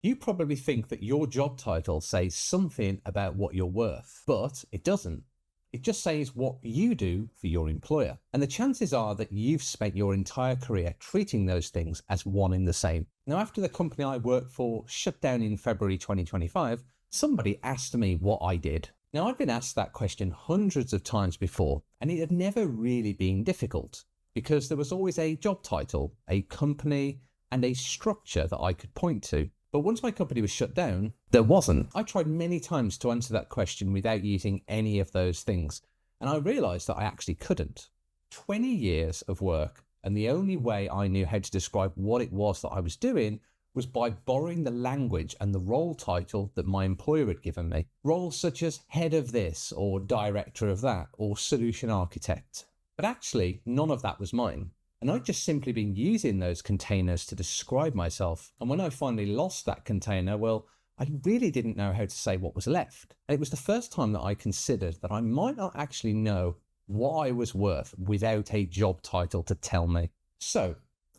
You probably think that your job title says something about what you're worth, but it doesn't. It just says what you do for your employer. And the chances are that you've spent your entire career treating those things as one and the same. Now, after the company I worked for shut down in February 2025, somebody asked me what I did. Now, I'd been asked that question hundreds of times before, and it had never really been difficult because there was always a job title, a company, and a structure that I could point to. But once my company was shut down, there wasn't. I tried many times to answer that question without using any of those things, and I realized that I actually couldn't. 20 years of work, and the only way I knew how to describe what it was that I was doing was by borrowing the language and the role title that my employer had given me. Roles such as head of this, or director of that, or solution architect. But actually, none of that was mine. And I'd just simply been using those containers to describe myself. And when I finally lost that container, well, I really didn't know how to say what was left. And it was the first time that I considered that I might not actually know what I was worth without a job title to tell me. So,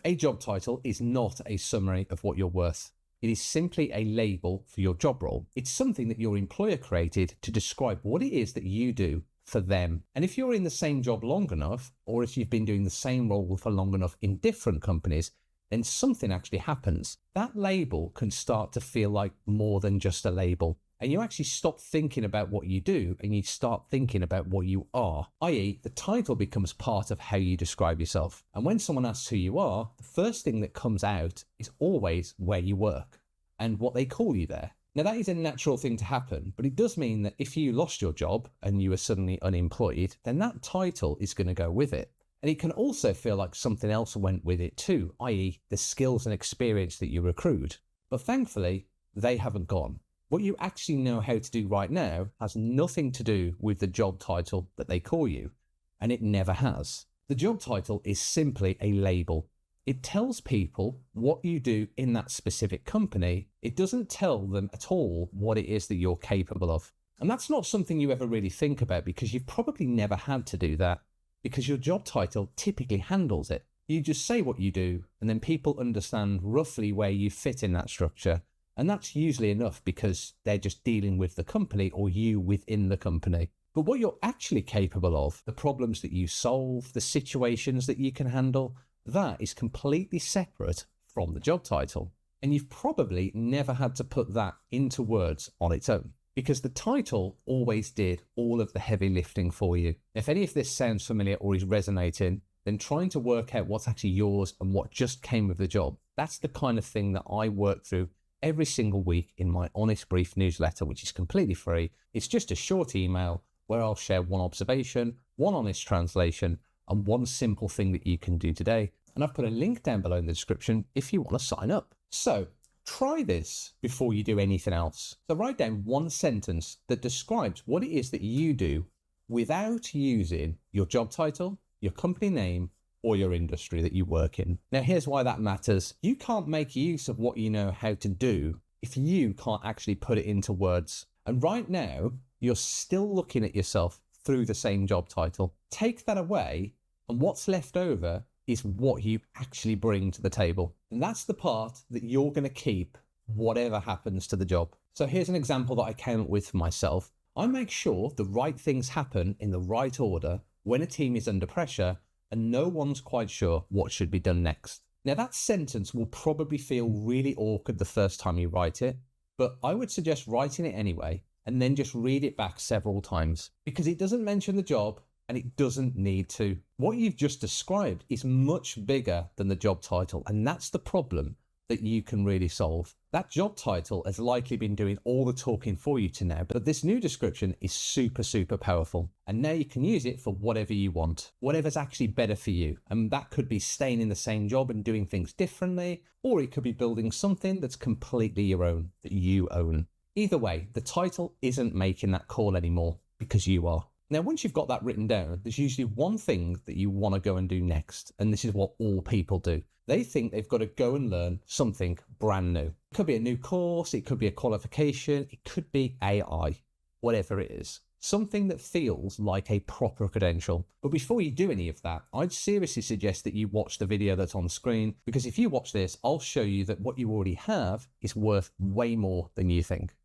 a job title is not a summary of what you're worth. It is simply a label for your job role. It's something that your employer created to describe what it is that you do for them. And if you're in the same job long enough, or if you've been doing the same role for long enough in different companies, then something actually happens. That label can start to feel like more than just a label. And you actually stop thinking about what you do and you start thinking about what you are, i.e. the title becomes part of how you describe yourself. And when someone asks who you are, the first thing that comes out is always where you work and what they call you there. Now, that is a natural thing to happen, but it does mean that if you lost your job and you were suddenly unemployed, then that title is going to go with it. And it can also feel like something else went with it too, i.e. the skills and experience that you accrued. But thankfully, they haven't gone. What you actually know how to do right now has nothing to do with the job title that they call you, and it never has. The job title is simply a label. It tells people what you do in that specific company. It doesn't tell them at all what it is that you're capable of. And that's not something you ever really think about because you've probably never had to do that because your job title typically handles it. You just say what you do and then people understand roughly where you fit in that structure. And that's usually enough because they're just dealing with the company or you within the company. But what you're actually capable of, the problems that you solve, the situations that you can handle, that is completely separate from the job title. And you've probably never had to put that into words on its own because the title always did all of the heavy lifting for you. If any of this sounds familiar or is resonating, then trying to work out what's actually yours and what just came with the job, that's the kind of thing that I work through every single week in my Honest Brief newsletter, which is completely free. It's just a short email where I'll share one observation, one honest translation, and one simple thing that you can do today. And I've put a link down below in the description if you want to sign up. So try this before you do anything else. So write down one sentence that describes what it is that you do without using your job title, your company name, or your industry that you work in. Now, here's why that matters. You can't make use of what you know how to do if you can't actually put it into words. And right now, you're still looking at yourself through the same job title. Take that away, and what's left over is what you actually bring to the table. And that's the part that you're going to keep whatever happens to the job. So here's an example that I came up with for myself. I make sure the right things happen in the right order when a team is under pressure and no one's quite sure what should be done next. Now, that sentence will probably feel really awkward the first time you write it, but I would suggest writing it anyway and then just read it back several times because it doesn't mention the job and it doesn't need to. What you've just described is much bigger than the job title, and that's the problem that you can really solve. That job title has likely been doing all the talking for you to now, but this new description is super, super powerful. And now you can use it for whatever you want, whatever's actually better for you. And that could be staying in the same job and doing things differently, or it could be building something that's completely your own, that you own. Either way, the title isn't making that call anymore because you are. Now, once you've got that written down, there's usually one thing that you want to go and do next. And this is what all people do. They think they've got to go and learn something brand new. It could be a new course, it could be a qualification, it could be AI, whatever it is. something that feels like a proper credential. But before you do any of that, I'd seriously suggest that you watch the video that's on screen, because if you watch this, I'll show you that what you already have is worth way more than you think.